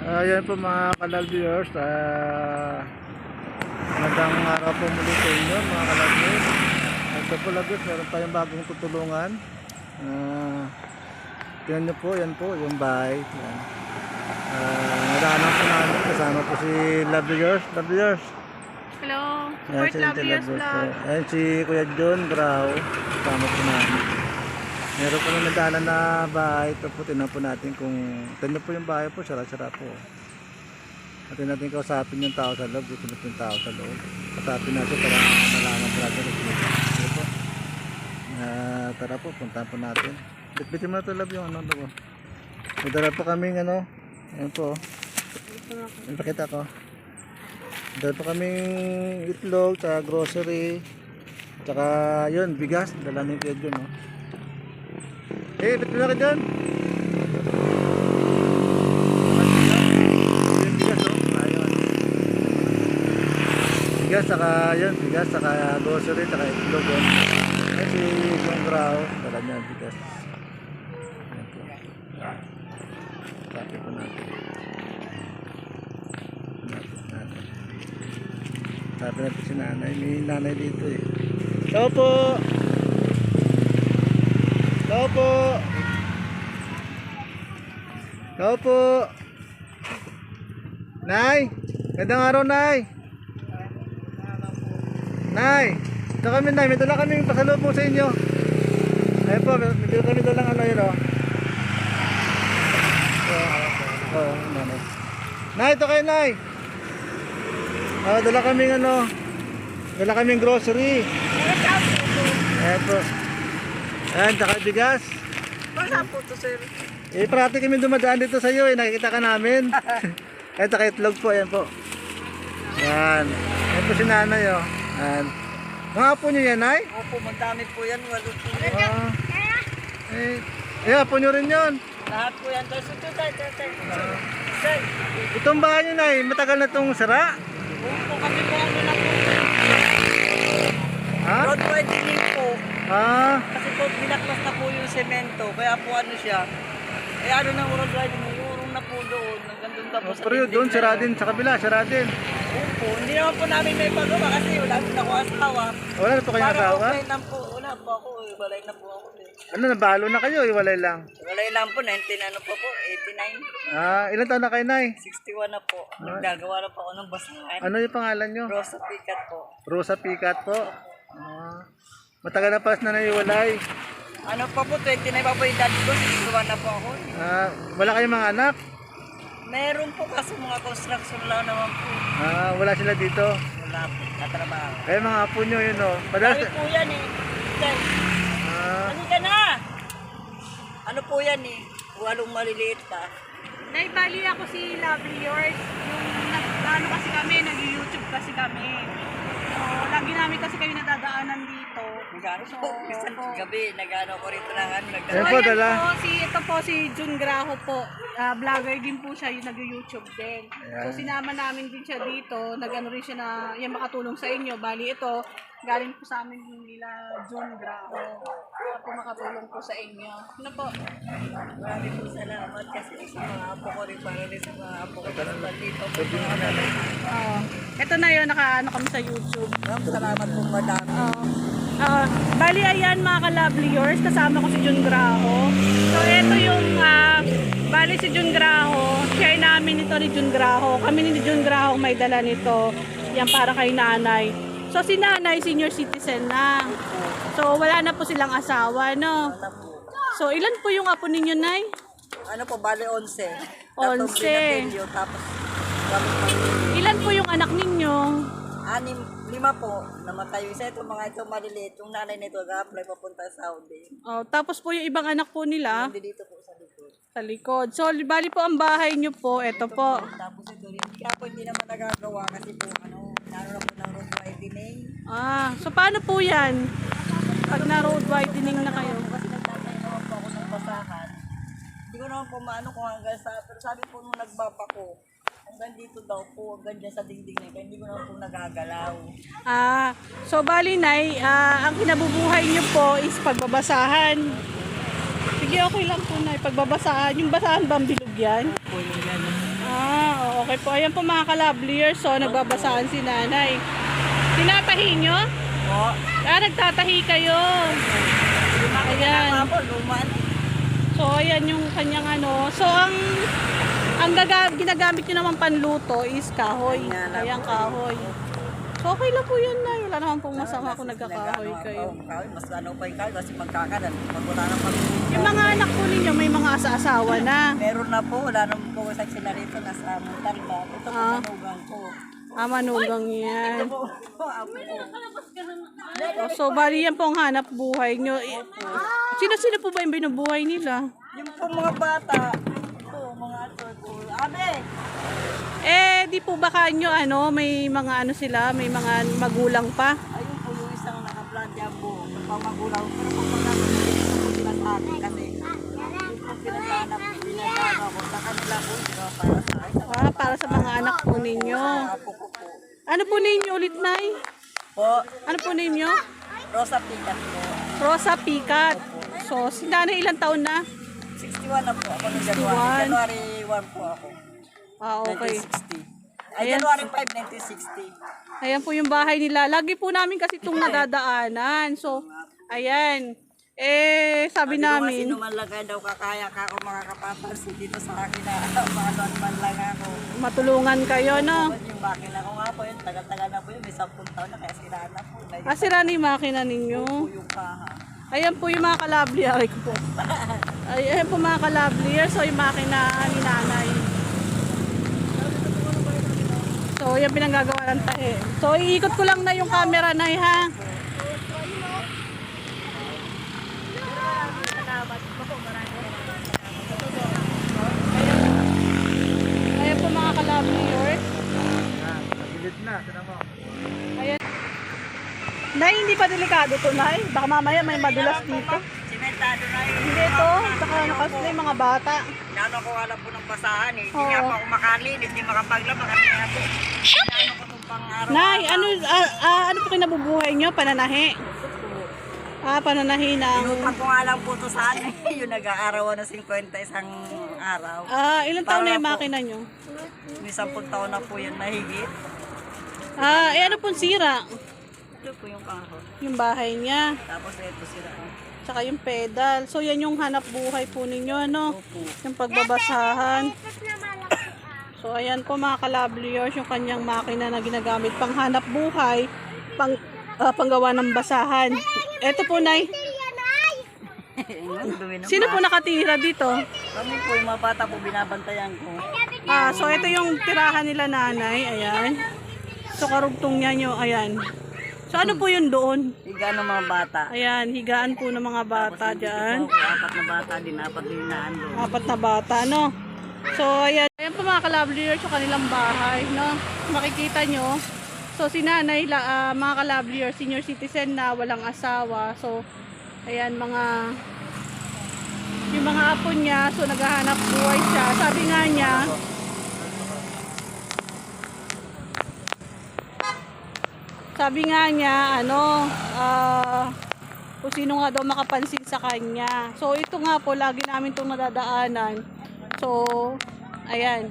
Ayan po mga kanal viewers, magandang araw po muli sa inyo mga kanal viewers. Ito po lagos, meron tayong bagong tutulungan. Tingnan nyo po, yan po yung bahay. Nadaanan po namin, kasama po si Love Viewers. Love Viewers. Hello, Ayan, support Love Viewers vlog. Ayan si Kuya John Grau, kasama po namin. Meron po na nadaanan na bahay. Ito po, tingnan po natin kung tingnan po yung bahay po, sara-sara po. At natin kausapin yung tao sa loob, gusto natin yung tao sa loob. Kausapin natin para malaman po natin. Ito po. Tara po, puntahan po natin. Bitbitin mo na ito love yung ano. May dala po kaming ano. Ayan po. Ipakita ko. Dala po kaming itlog, tsaka grocery. Tsaka yun, bigas. Dala ni Kuya John. Bitbitin na ka dyan. Bigas saka yun, bigas saka grocery saka itlog yun. Kasi yung grao, dala niya bigas. Ayan po. Sabi po natin. Sabi natin si nanay, may nanay dito eh. Ciao po! Ciao po! Ciao po! Nay! Gandang araw, Nay! Nay! Ito kami, Nay. May dala kaming pasalubong sa inyo. Ayun po, may dala kami dalang ano yun, o. Nanay. Nay, ito kayo, Nay. Dala kaming ano. Dala kaming grocery. Ayun po. Ayan, tsaka bigas. Saan po to, sir? Parati kami dumadaan dito sa iyo, nakikita ka namin. Ayun, tsaka itlog po, ayan po. Ayan. Ayan po si nanay, o. Ayan. Mga apo nyo yan, Nay? Opo, madami po yan. Walo po. Apo nyo rin yun. Lahat po yan. Itong bahay nyo, Nay, matagal na itong sara? Opo, kami po ano na po. Ha? Road widening po. Kasi po, binaklas na po yung semento. Kaya po ano siya. Ano na road widening, yung urong na po doon. Hanggang doon tapos sa Pero yun, doon, sara din. Sa kabila, sara din. Opo, hindi naman po namin may pagawa kasi wala din ako asawa. Wala na po kayong Para asawa? okay lang po. Wala po ako. Walay na po ako. Ano, nabalo na kayo, iwalay lang. Walay lang po. 19 ano po po. 89. Ilan taon na kayo, Nay? 61 na po. Naggagawa na po ako ng basahan. Ano yung pangalan nyo? Rosa Picat po. Rosa Picat po. Matagal na palas na naiwalay. Ano pa po, 29 pa po yung daddy ko. 61 na po ako. Wala kayong mga anak? Meron po kasi mga construction lang naman po. Wala sila dito. Wala po. Natrabaho. Kaya mga apo nyo yun, o. Kami po yan eh. Dahil, ano ka na? Ano po yan eh. Walong maliliit ka. Naibali ako si Lovely Yours. Yung ano kasi kami, nag-YouTube kasi kami. So, lagi namin kasi kayo nadadaanan dito. Nagano po. Minsan gabi, nagano ko rito lang. Ayan So, po, ayan dala. po, ito po si Jun Graho po. Vlogger din po siya, yung nag-YouTube din. So, sinama namin din siya dito. Nag-ano rin siya na yung makatulong sa inyo. Bali ito, galing po sa amin nila Jun Graho. Para po makatulong po sa inyo. Ano po? Maraming po salamat kasi sa mga apo ko rin. Para rin sa mga apo ko. Dito po. Ito na yun, naka-ano kami sa YouTube. Salamat po madami. Bali ayan mga ka-Lovely Yours, kasama ko si Jun Graho. So ito yung bali si Jun Graho, share namin ito ni Jun Graho. Kami ni Jun Graho may dala nito. Yan para kay nanay. So si nanay senior citizen na. So wala na po silang asawa, no? So ilan po yung apo ninyo, Nay? Ano po, bali 11. 11. Tapos, Ilan po yung anak ninyo? 5 po, namatay yung isa. Itong mga ito maliliit. Yung nanay nito, nag-apply papunta sa Saudi. Tapos po yung ibang anak po nila Hindi dito po sa likod. sa likod. So bali po ang bahay nyo po, ito po. Tapos ito rin. Kaya po hindi naman nagagawa kasi po, naroon na po ng road widening. So paano po yan? Pag na road widening na kayo. Kasi nagtatay naman po ako ng basahan. Hindi ko naman po maano kung hanggang sa, pero sabi po nung nagbaba ko, hanggang dito daw po, hanggang dyan sa dingding na, kaya hindi ko naman po nagagalaw. So bali Nay, ang kinabubuhay nyo po is pagbabasahan. Sige, okay lang po, Nay. Pagbabasahan. Yung basahan ba ang bilog yan? Po yung gano'n. Okay po, ayan po mga ka-loveliers. So, nagbabasahan si nanay. Tinatahi nyo? Po. Nagtatahi kayo. Ayan. Ayan. Po, luman. So, ayan yung kanyang ano. So, ang ginagamit nyo naman panluto is kahoy. Ayan, kahoy. So, okay lang po yun na. Wala naman pong masama kung nagkakahoy kayo. Mas ano pa yung kahoy kasi magkakanan. Pag wala nang pamilya. Yung mga anak po ninyo, may mga asa-asawa na. Meron na po, wala naman po sa sila rito. Nasa Montalba. Ito po manugang ko. Manugang yan. Ito po, apo ko. So, bali yan po ang hanap buhay nyo. Sino-sino po ba yung binubuhay nila? Yung po mga bata. Ito, mga ato. Abe! Di po ba kanyo, may mga sila, may mga magulang pa? Ayun po yung isang naka-blondya po. Pamagulang. Pero po pagkakasin po sila sa akin kasi yung po pinaghanap ako sa kanila po. Diba, para sa akin. Para sa mga anak po ninyo. Apo ko po. Ano po ninyo ulit, Nay? Po, Ano po ninyo? Rosa Picat po. Rosa Picat. So, si nanay ilang taon na? 61 na po ako ng 61. January 1 po ako. Okay. 1960. Ay, Ayan. January 5, 1960. Ayan po yung bahay nila. Lagi po namin kasi itong nadadaanan. So, ayan. Sabi namin, Sino man lang daw kakaya ka ako makakapapansin dito sa akin na maanoan man lang ako. matulungan kayo, no? Yung makina ko nga po yun, tagal-tagal na po yun, may 10 taon na kaya siraan na po. Sira na yung makina ninyo. Po yung kaha. Ayan po yung mga ka-lovely. Aray ko po. Ayan po mga ka-lovely. So, yung makina ni nanay. So, yan pinanggagawa ng tahe. So, iikot ko lang na yung camera na ha. Ayan po mga ka-lovely yours. Yan, nagilid na. Tinan mo. Ayan. Nay, hindi pa delikado to, Nay. Baka mamaya may madulas dito. Simentado na yun. Hindi to. Saka nakasli mga bata. Nano ko alam po ng basahan eh. Hindi Oo. nga po ako makalinis, hindi makapaglaba kasi nga po. Nano ko itong pang-araw. Nay, ano po kinabubuhay nyo? Pananahi? Pananahi ng... Inutang ko nga lang po ito sa ano eh. Yung nag-aarawan na 50 isang araw. Ilang taon na yung Para po. makina nyo? May 10 taon na po yan mahigit. Ano pong sira? Ito po yung kahon. Yung bahay niya. Tapos ito sila. Tsaka yung pedal. So, yan yung hanap buhay po ninyo, ano? Opo. Yung pagbabasahan. So, ayan po mga ka-loveliers, yung kanyang makina na ginagamit pang hanap buhay, panggawa ng basahan. Eto po, Nay. Sino po nakatira dito? Kami po yung mga bata po binabantayan ko. So, ito yung tirahan nila nanay. Ayan. So, karugtong niya nyo. Ayan. So, ano po yun doon? Higa ng mga bata. Ayan, higaan po ng mga bata dyan. Apat na bata din, apat din na ando. 4 na bata, no? So, ayan. Ayan po mga ka-loveliers yung kanilang bahay, no? Makikita nyo. So, si nanay, mga ka-loveliers, senior citizen na, walang asawa. So, ayan, yung mga apo niya, so naghahanap buhay siya. Sabi nga niya, kung sino nga daw makapansin sa kanya. So, ito nga po, lagi namin itong nadadaanan. So, ayan.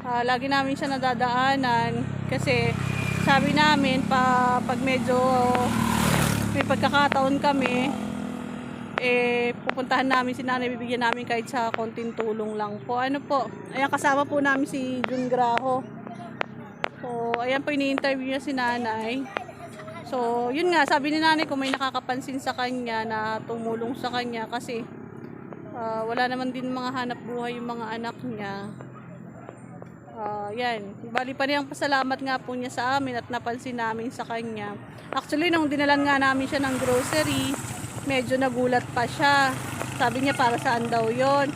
Lagi namin siya nadadaanan kasi sabi namin, pag medyo may pagkakataon kami, pupuntahan namin si nanay, bibigyan namin kahit sa konting tulong lang po. Ano po, ayan, kasama po namin si Jun Graho. So, ayan po, ini-interview niya si nanay. So, yun nga, sabi ni nanay kung may nakakapansin sa kanya na tumulong sa kanya kasi wala naman din mga hanap buhay yung mga anak niya. Yan. Bali pa niyang pasalamat nga po niya sa amin at napansin namin sa kanya. Actually, nung dinalan nga namin siya ng grocery, medyo nagulat pa siya. Sabi niya para saan daw yon.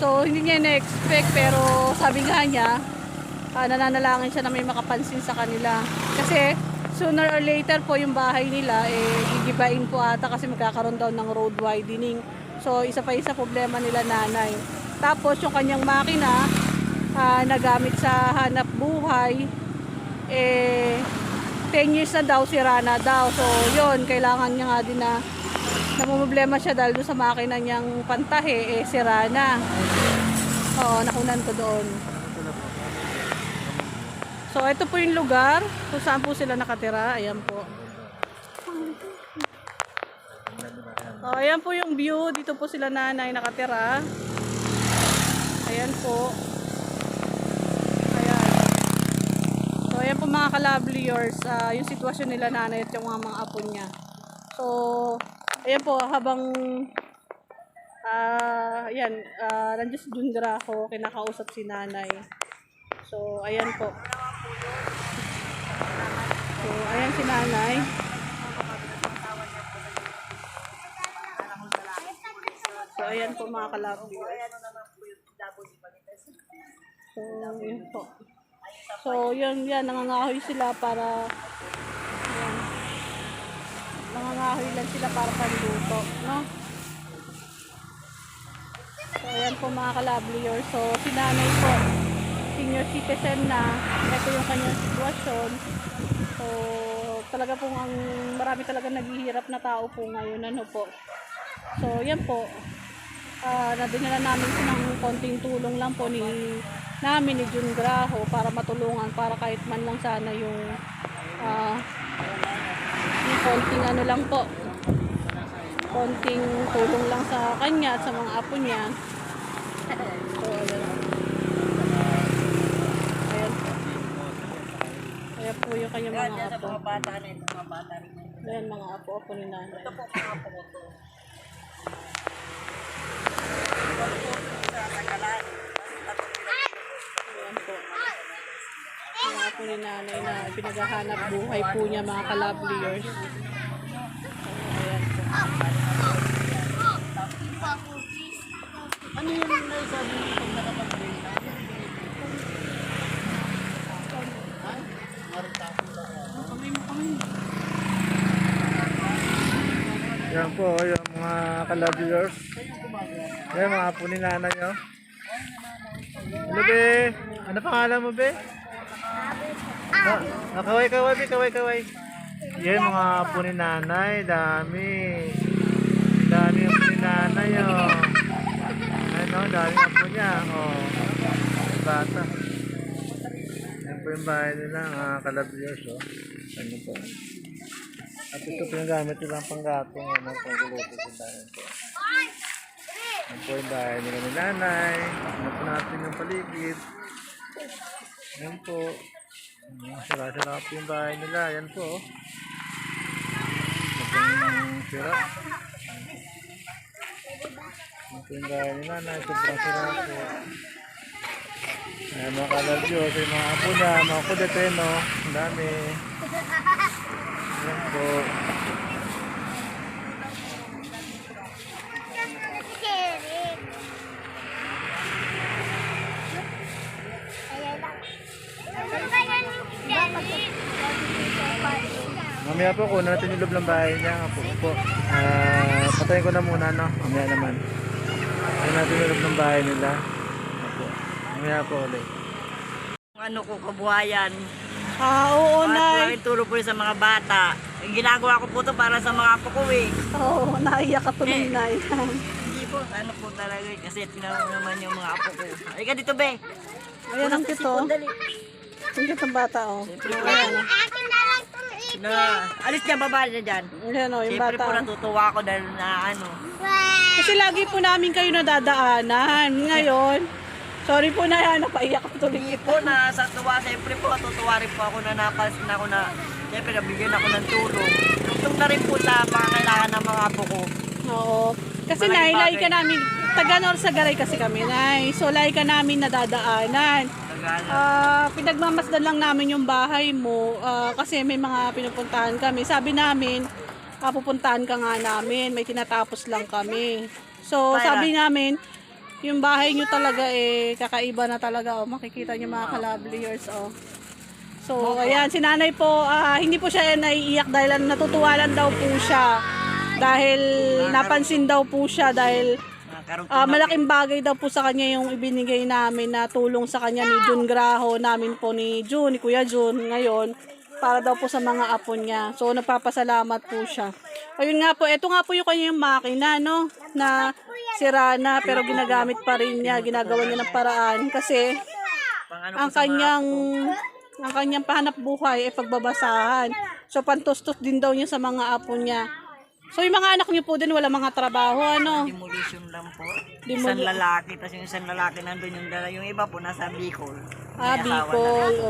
So, hindi niya na-expect pero sabi nga niya, nananalangin siya na may makapansin sa kanila. Kasi, sooner or later po yung bahay nila gigibain po ata kasi magkakaroon daw ng road widening. So isa pa isa problema nila nanay. Tapos yung kanyang makina nagamit sa hanap buhay 10 years na daw, sira na daw. So yun, kailangan niya nga din na namumblema siya dahil doon sa makina niyang pantahe sira na. Oo, nakunan ko doon. So, ito po yung lugar kung saan po sila nakatira. Ayan po. So, ayan po yung view. Dito po sila nanay nakatira. Ayan po. Ayan. So, ayan po mga ka-loveliers. Yung sitwasyon nila nanay at yung mga apo niya. So, ayan po, habang ayan, nandiyan si Jun Graho, kinakausap si nanay. So, ayan po. So, ayan si nanay. So, ayan po mga ka-loveliers. So, yun po. So, yun, yan, nangangahoy sila para, ayan, nangangahoy lang sila para panluto, no? So, ayan po mga ka-loveliers. So, si nanay po, senior citizen na, ito yung kanyang sitwasyon. So, talaga pong marami talaga naghihirap na tao po ngayon, ano po. So, yan po. Nadinala namin po ng konting tulong lang po namin ni Jun Graho para matulungan, para kahit man lang sana yung konting ano lang po, konting tulong lang sa kanya at sa mga apo niya. So, ayan po. Ayan po yung kanyang mga apo. Ayan mga apo-apo ni nanay. Ito po mga apo ko to. Ayan po. Mga po ni nanay na pinaghahanap buhay po niya mga ka-loveliers. Ayan po. Ano yung naisabi mo pag nakapag-break na? Yan po, yung mga ka-loveliers. Yan, mga apo ni nanay, oh. Hello, be. Ano pangalan mo, be? Kaway, be. Kaway. Yan, mga apo ni nanay. Dami. Dami yung apo ni nanay, oh. Ano, dami apo niya, oh. Bata. Yan po yung bahay nila, mga ka-loveliers, oh. Ano po. At ito pinagamit nilang panggatong, ano, pangguluto sila. Yan po. Yan po yung bahay nila ni nanay. Ano po natin yung paligid. Yan po. Sira-sira po yung bahay nila. Yan po. Sobrang sira. Yan po yung bahay ni nanay. Sobrang sira po. Ayan mga ka-loveliers. Yung mga apo niya. Mga kulit eh, no? Ang dami. Yan po. Mamaya po, kunin natin yung loob ng bahay niya. Po. Patayin ko na muna, no? Mamaya naman. Kunin natin yung loob ng bahay nila. Opo. Mamaya po ulit. Ano ko, kabuhayan. Oo, nay. At tulong po sa mga bata. Yung ginagawa ko po to para sa mga apo ko eh. Oo, naiyak ka tuloy, nay. Hindi po, ano po talaga eh. Kasi tinawag naman yung mga apo ko. Ay ka dito, be. Ayan ang kito. Dali. Ang kitang bata, oh. Ayan, oh. Na, alis dyan, baba na dyan. Ayan, oh, yung Siyempre bata. po natutuwa ako dahil na ano. Kasi lagi po namin kayo nadadaanan. Ngayon, sorry po na yan, napaiyak ko tuloy. Hindi po na sa tuwa, siyempre po, tutuwa rin po ako na napansin ako na siyempre nabigyan ako ng tulong. Tugtog na rin po sa pangangailangan ng mga apo ko. Oo. Kasi Malaking nay, lagi bagay. ka namin, taga-Nor sa Garay kasi kami, nay. So, lagi ka namin nadadaanan. Pinagmamasdan lang namin yung bahay mo kasi may mga pinupuntahan kami. Sabi namin, pupuntahan ka nga namin, may tinatapos lang kami. So, sabi namin, yung bahay nyo talaga kakaiba na talaga. Makikita nyo mga ka-loveliers. So, ayan, si nanay po, hindi po siya naiiyak dahil natutuwa lang daw po siya. Dahil napansin daw po siya dahil malaking bagay daw po sa kanya yung ibinigay namin na tulong sa kanya ni Jun Graho, namin po ni Kuya Jun ngayon, para daw po sa mga apo niya. So, nagpapasalamat po siya. Ayun nga po, ito nga po yung kanyang makina, no? Na sira na, pero ginagamit pa rin niya, ginagawa niya ng paraan. Kasi, ang kanyang Ang kanyang pahanap buhay ay pagbabasahan. So pantustos din daw niya sa mga apo niya. So yung mga anak niyo po din wala mga trabaho, ano? Demolition lang po. Demol- Isang lalaki, tapos yung isang lalaki nandun yung dala. Yung iba po nasa Bicol. Ah, May asawa Bicol. na.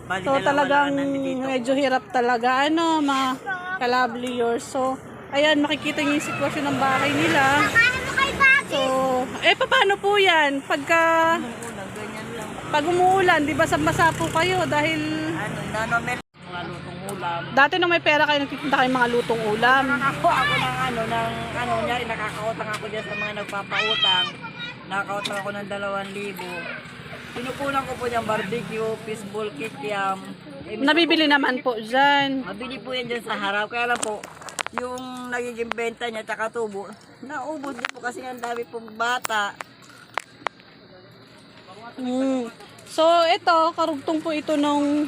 Bali, So dalawa talagang lang nandito. medyo hirap talaga, ano, mga ka-lovelyers. So, ayan, makikita niyo yung sitwasyon ng bahay nila. So, paano po yan? Pagka, Unang ganyan lang. pag umuulan, di ba basa po kayo dahil Nanomel. Mga lutong ulam. dati nung may pera kayo, nagtitinda kayo mga lutong ulam. Ako ng niya, nakakautang ako dyan sa mga nagpapautang. Nakakautang ako ng 2,000. Pinupunan ko po dyan barbecue, fishball, kikiam. Nabibili naman po dyan. Mabili po yan dyan sa harap. Kaya lang po, yung nagiging benta niya tsaka tubo, naubos din po kasi ang dami pong bata. So, ito, karugtong po ito nung,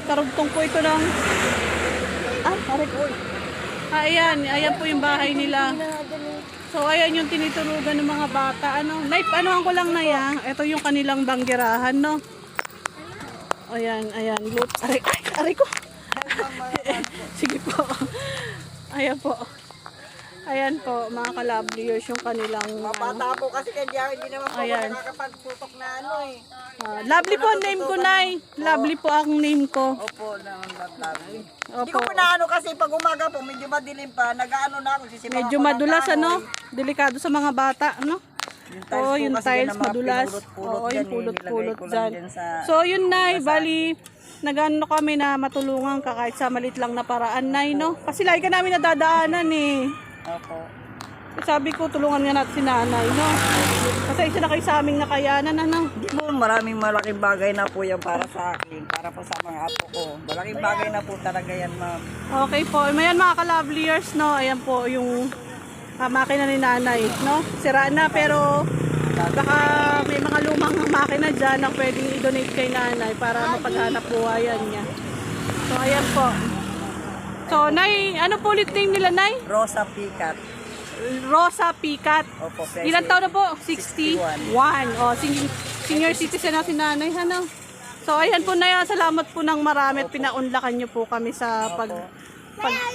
karugtong po ito ng, ayan po yung bahay nila. So, ayan yung tiniturugan ng mga bata. Anuhan ko lang na yan. Ito yung kanilang banggerahan, no? Ayan. Aray ko. Sige po. Ayan po. Ayan po, mga ka-lovelyers, yung kanilang, Bata po kasi kaya hindi naman po Ayan. nakakapagputok na lovely po ang name ko, Nay. Lovely po ang name ko. Opo, naman lovely. Hindi Opo. ko po kasi pag umaga po, medyo madilim pa, nag-ano na ako. Sisimangan Medyo ko ng madulas, kahoy. ano? Delikado sa mga bata, ano? Yung Oo, yung po kasi tiles yan ang mga madulas. pinulot-pulot Oo, yung dyan eh. pulot-pulot Nilagay ko dyan. lang sa... So, yun, Nay, bali, nag-ano kami na matulungan ka kahit sa malit lang na paraan, Nay, no? Kasi lagi ka namin nadadaanan, eh. Opo. Sabi ko, tulungan nga natin si Nanay, no? Kasi isa na kayo sa aming nakayanan, ano? Hindi po, maraming malaking bagay na po yan para sa akin, para po sa mga apo ko. Malaking bagay na po talaga yan, ma'am. Okay po. Mayan mga ka-lovelyers, no? Ayan po yung makina ni Nanay, no? Sira na pero baka may mga lumang makina dyan na pwedeng i-donate kay Nanay para mapaghanap buhayan niya. So, ayan po. So, Nay, ano po ulit name nila, Nay? Rosa Picat. Rosa Picat. Opo, Ilan taon na po? 61. O, senior citizen na si Nanay, ano? So, ayan po na yan. Salamat po ng marami at pinaunlakan niyo po kami sa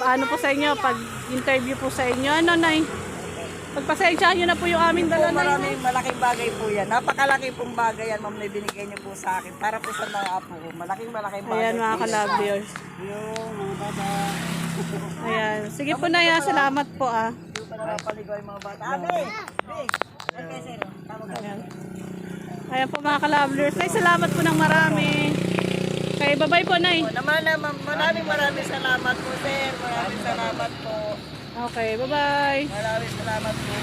ano po sa inyo, pag-interview po sa inyo. Ano, Nay? Pagpasensyahan niyo na po yung aming dala, Nay. Maraming malaking bagay po yan. Napakalaki pong bagay yan, ma'am, na ibinigay niyo po sa akin. Para po sa mga apo ko. Malaking bagay Ayan, mga po yan. ka-lovelyers. Yung mga bata. Ayan. Sige po, Nay. Salamat po, Hindi pa nakapaligaw yung mga bata. Abe! Okay, sir. Tama ka. Ayan po, mga ka-lovelyers. Nay, salamat po ng marami. Okay, bye-bye po, Nay. Maraming salamat po, sir. Maraming salamat po. Okay, bye-bye. Maraming salamat po.